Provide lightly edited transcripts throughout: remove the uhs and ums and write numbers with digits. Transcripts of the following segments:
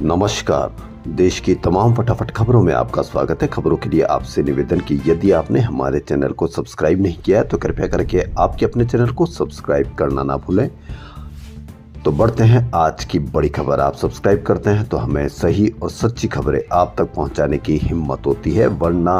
नमस्कार। देश की तमाम फटाफट खबरों में आपका स्वागत है। खबरों के लिए आपसे निवेदन कि यदि आपने हमारे चैनल को सब्सक्राइब नहीं किया है तो कृपया करके आपके अपने चैनल को सब्सक्राइब करना ना भूलें। तो बढ़ते हैं आज की बड़ी खबर। आप सब्सक्राइब करते हैं तो हमें सही और सच्ची खबरें आप तक पहुंचाने की हिम्मत होती है, वरना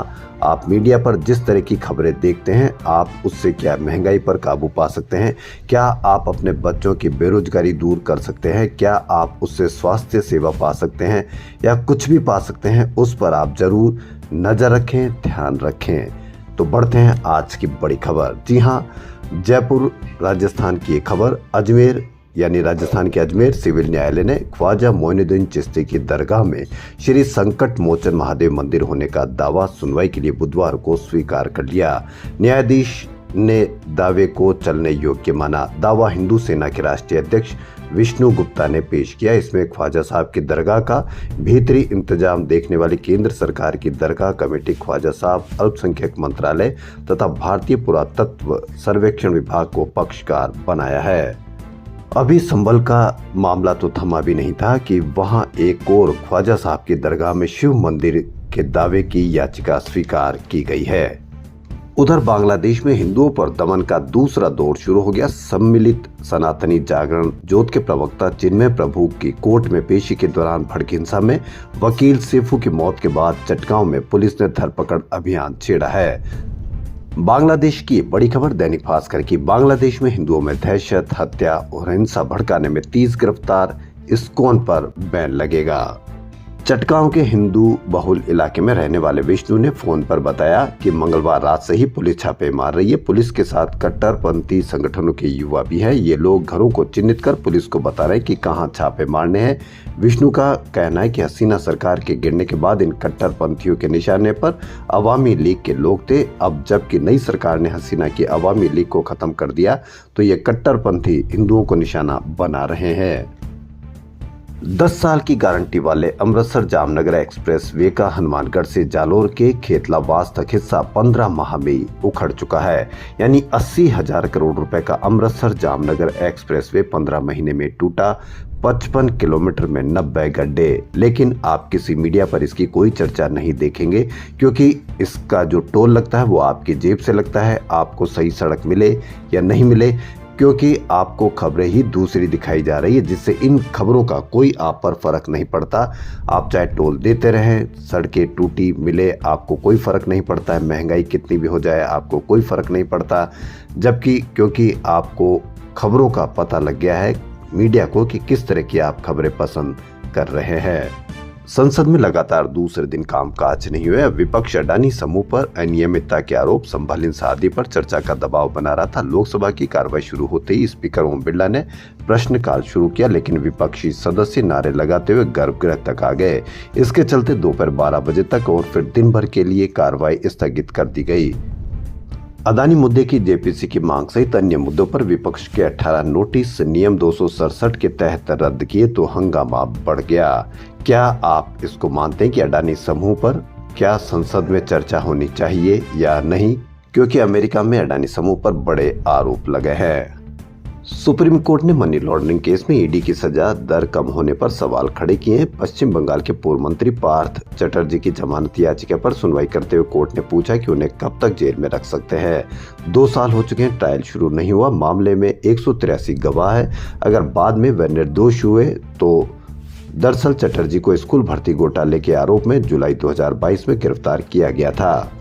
आप मीडिया पर जिस तरह की खबरें देखते हैं आप उससे क्या महंगाई पर काबू पा सकते हैं, क्या आप अपने बच्चों की बेरोजगारी दूर कर सकते हैं, क्या आप उससे स्वास्थ्य सेवा पा सकते हैं या कुछ भी पा सकते हैं, उस पर आप जरूर नजर रखें, ध्यान रखें। तो बढ़ते हैं आज की बड़ी खबर। जी हाँ, जयपुर राजस्थान की एक खबर। अजमेर यानी राजस्थान के अजमेर सिविल न्यायालय ने ख्वाजा मोइनुद्दीन चिश्ती की दरगाह में श्री संकट मोचन महादेव मंदिर होने का दावा सुनवाई के लिए बुधवार को स्वीकार कर लिया। न्यायाधीश ने दावे को चलने योग्य माना। दावा हिंदू सेना के राष्ट्रीय अध्यक्ष विष्णु गुप्ता ने पेश किया। इसमें ख्वाजा साहब की दरगाह का भीतरी इंतजाम देखने वाली केंद्र सरकार की दरगाह कमेटी, ख्वाजा साहब अल्पसंख्यक मंत्रालय तथा भारतीय पुरातत्व सर्वेक्षण विभाग को पक्षकार बनाया है। अभी संभल का मामला तो थमा भी नहीं था कि वहां एक और ख्वाजा साहब की दरगाह में शिव मंदिर के दावे की याचिका स्वीकार की गई है। उधर बांग्लादेश में हिंदुओं पर दमन का दूसरा दौर शुरू हो गया। सम्मिलित सनातनी जागरण जोत के प्रवक्ता चिन्मय प्रभु की कोर्ट में पेशी के दौरान भड़की हिंसा में वकील सैफू की मौत के बाद चटगांव में पुलिस ने धरपकड़ अभियान छेड़ा है। बांग्लादेश की बड़ी खबर दैनिक भास्कर की। बांग्लादेश में हिंदुओं में दहशत, हत्या और हिंसा भड़काने में 30 गिरफ्तार, इस्कॉन पर बैन लगेगा। चटगांव के हिंदू बहुल इलाके में रहने वाले विष्णु ने फोन पर बताया कि मंगलवार रात से ही पुलिस छापे मार रही है। पुलिस के साथ कट्टरपंथी संगठनों के युवा भी हैं। ये लोग घरों को चिन्हित कर पुलिस को बता रहे हैं कि कहां छापे मारने हैं। विष्णु का कहना है कि हसीना सरकार के गिरने के बाद इन कट्टरपंथियों के निशाने पर अवामी लीग के लोग थे। अब जबकि नई सरकार ने हसीना की अवामी लीग को खत्म कर दिया तो ये कट्टरपंथी हिंदुओं को निशाना बना रहे हैं। 10 साल की गारंटी वाले अमृतसर जामनगर एक्सप्रेस वे का हनुमानगढ़ से जालोर के खेतलाबास तक हिस्सा 15 माह में उखड़ चुका है। यानी 80,000 करोड़ रुपए का अमृतसर जामनगर एक्सप्रेस वे 15 महीने में टूटा। 55 किलोमीटर में 90 गड्ढे। लेकिन आप किसी मीडिया पर इसकी कोई चर्चा नहीं देखेंगे, क्योंकि इसका जो टोल लगता है वो आपकी जेब से लगता है। आपको सही सड़क मिले या नहीं मिले, क्योंकि आपको खबरें ही दूसरी दिखाई जा रही है, जिससे इन खबरों का कोई आप पर फर्क नहीं पड़ता। आप चाहे टोल देते रहें, सड़कें टूटी मिले, आपको कोई फर्क नहीं पड़ता है। महंगाई कितनी भी हो जाए आपको कोई फर्क नहीं पड़ता, जबकि क्योंकि आपको खबरों का पता लग गया है मीडिया को कि किस तरह की आप खबरें पसंद कर रहे हैं। संसद में लगातार दूसरे दिन कामकाज नहीं हुए। विपक्ष अडानी समूह पर अनियमितता के आरोप, संभल हिंसा आदि पर चर्चा का दबाव बना रहा था। लोकसभा की कार्रवाई शुरू होते ही स्पीकर ओम बिरला ने प्रश्नकाल शुरू किया, लेकिन विपक्षी सदस्य नारे लगाते हुए गर्भगृह तक आ गए। इसके चलते दोपहर 12 बजे तक और फिर दिन भर के लिए कार्रवाई स्थगित कर दी गई। अदानी मुद्दे की जेपीसी की मांग सहित अन्य मुद्दों पर विपक्ष के 18 नोटिस नियम 267 के तहत रद्द किए तो हंगामा बढ़ गया। क्या आप इसको मानते हैं कि अडानी समूह पर क्या संसद में चर्चा होनी चाहिए या नहीं, क्योंकि अमेरिका में अडानी समूह पर बड़े आरोप लगे हैं। सुप्रीम कोर्ट ने मनी लॉन्ड्रिंग केस में ईडी की सजा दर कम होने पर सवाल खड़े किए हैं। पश्चिम बंगाल के पूर्व मंत्री पार्थ चटर्जी की जमानत याचिका पर सुनवाई करते हुए कोर्ट ने पूछा कि उन्हें कब तक जेल में रख सकते हैं। 2 साल हो चुके हैं, ट्रायल शुरू नहीं हुआ। मामले में 183 गवाह है। अगर बाद में वे निर्दोष हुए तो दरअसल चटर्जी को स्कूल भर्ती घोटाले के आरोप में जुलाई 2022 में गिरफ्तार किया गया था।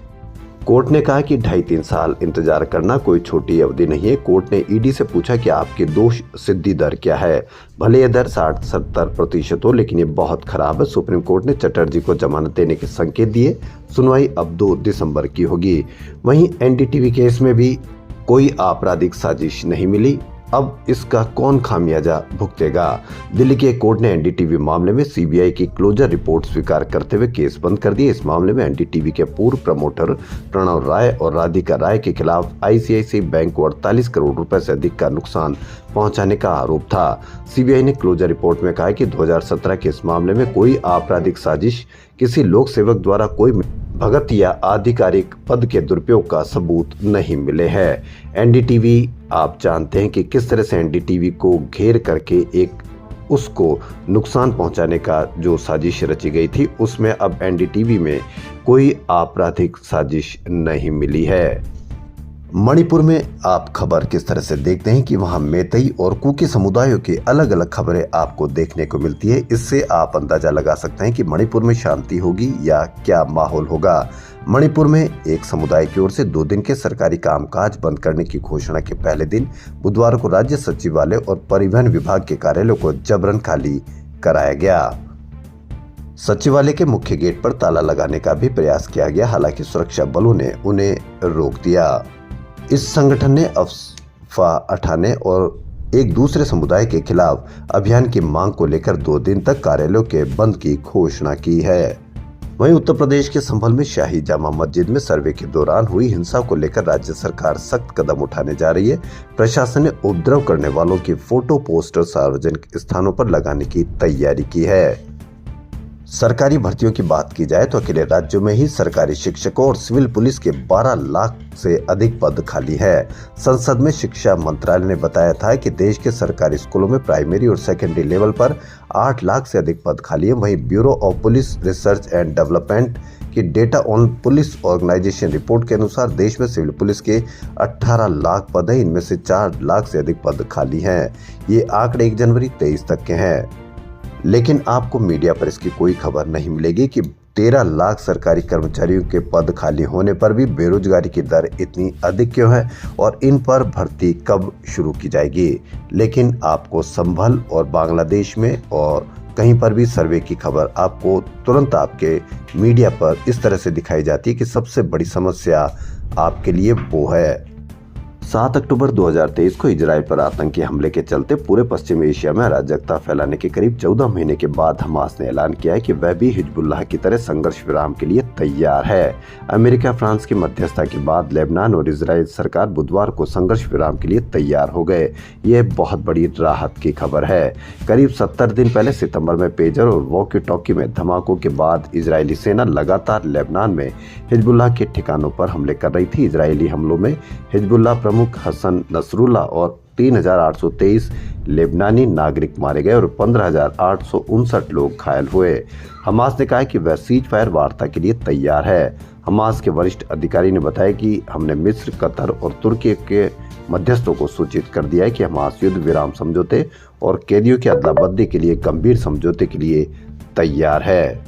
कोर्ट ने कहा कि 2.5-3 साल इंतजार करना कोई छोटी अवधि नहीं है। कोर्ट ने ईडी से पूछा कि आपकी दोष सिद्धि दर क्या है। भले यह दर 60-70% हो, लेकिन ये बहुत खराब है। सुप्रीम कोर्ट ने चटर्जी को जमानत देने के संकेत दिए। सुनवाई अब 2 दिसंबर की होगी। वहीं एनडीटीवी केस में भी कोई आपराधिक साजिश नहीं मिली। अब इसका कौन खामियाजा भुगतेगा? दिल्ली के कोर्ट ने एनडीटीवी मामले में सीबीआई की क्लोजर रिपोर्ट स्वीकार करते हुए केस बंद कर दिया। इस मामले में एनडीटीवी के पूर्व प्रमोटर प्रणव राय और राधिका राय के खिलाफ आईसीआईसीआई बैंक को 48 करोड़ रुपए से अधिक का नुकसान पहुंचाने का आरोप था। सीबीआई ने क्लोजर रिपोर्ट में कहा कि 2017 के इस मामले में कोई आपराधिक साजिश, किसी लोक सेवक द्वारा कोई भगत या आधिकारिक पद के दुरुपयोग का सबूत नहीं मिले हैं। एनडीटीवी, आप जानते हैं कि किस तरह से एनडीटीवी को घेर करके एक उसको नुकसान पहुंचाने का जो साजिश रची गई थी, उसमें अब एनडीटीवी में कोई आपराधिक साजिश नहीं मिली है। मणिपुर में आप खबर किस तरह से देखते हैं कि वहां मैतेई और कुकी समुदायों की अलग अलग खबरें आपको देखने को मिलती है। इससे आप अंदाजा लगा सकते हैं कि मणिपुर में शांति होगी या क्या माहौल होगा। मणिपुर में एक समुदाय की ओर से 2 दिन के सरकारी कामकाज बंद करने की घोषणा के पहले दिन बुधवार को राज्य सचिवालय और परिवहन विभाग के कार्यालयों को जबरन खाली कराया गया। सचिवालय के मुख्य गेट पर ताला लगाने का भी प्रयास किया गया, हालांकि सुरक्षा बलों ने उन्हें रोक दिया। इस संगठन ने अफवाह उठाने और एक दूसरे समुदाय के खिलाफ अभियान की मांग को लेकर 2 दिन तक कार्यालयों के बंद की घोषणा की है। वहीं उत्तर प्रदेश के संभल में शाही जामा मस्जिद में सर्वे के दौरान हुई हिंसा को लेकर राज्य सरकार सख्त कदम उठाने जा रही है। प्रशासन ने उपद्रव करने वालों की फोटो पोस्टर सार्वजनिक स्थानों पर लगाने की तैयारी की है। सरकारी भर्तियों की बात की जाए तो अकेले राज्यों में ही सरकारी शिक्षकों और सिविल पुलिस के 12 लाख से अधिक पद खाली है। संसद में शिक्षा मंत्रालय ने बताया था कि देश के सरकारी स्कूलों में प्राइमरी और सेकेंडरी लेवल पर 8 लाख से अधिक पद खाली है। वहीं bureau of police research and development की data on police organisation report के अनुसार देश में सिविल पुलिस के 18 लाख पद हैं। इनमें से 4 लाख से अधिक पद खाली हैं। ये आंकड़े 1 जनवरी 23 तक के हैं। लेकिन आपको मीडिया पर इसकी कोई खबर नहीं मिलेगी कि 13 लाख सरकारी कर्मचारियों के पद खाली होने पर भी बेरोजगारी की दर इतनी अधिक क्यों है और इन पर भर्ती कब शुरू की जाएगी। लेकिन आपको संभल और बांग्लादेश में और कहीं पर भी सर्वे की खबर आपको तुरंत आपके मीडिया पर इस तरह से दिखाई जाती है कि सबसे बड़ी समस्या आपके लिए वो है। 7 अक्टूबर 2023 को इजराइल पर आतंकी हमले के चलते पूरे पश्चिमी एशिया में अराजकता फैलाने के करीब 14 महीने के बाद हमास ने ऐलान किया है कि वह भी हिजबुल्लाह की तरह संघर्ष विराम के लिए तैयार है। अमेरिका फ्रांस की मध्यस्थता के बाद लेबनान और इजराइल सरकार बुधवार को संघर्ष विराम के लिए तैयार हो गए। यह बहुत बड़ी राहत की खबर है। करीब 70 दिन पहले सितंबर में पेजर और वॉकी टॉकी में धमाकों के बाद इजरायली सेना लगातार लेबनान में हिजबुल्लाह के ठिकानों पर हमले कर रही थी। इजरायली हमलों में हिजबुल्लाह प्रमुख हसन नसरुल्लाह और 3,823 लेबनानी नागरिक मारे गए और 15,859 लोग घायल हुए। हमास ने कहा कि वह सीज फायर वार्ता के लिए तैयार है। हमास के वरिष्ठ अधिकारी ने बताया कि हमने मिस्र, कतर और तुर्की के मध्यस्थों को सूचित कर दिया है कि हमास युद्ध विराम समझौते और कैदियों की अदला बदली के लिए गंभीर समझौते के लिए तैयार है।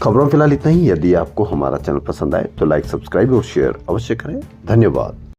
खबरों फिलहाल इतना ही। यदि आपको हमारा चैनल पसंद आए तो लाइक, सब्सक्राइब और शेयर अवश्य करें। धन्यवाद।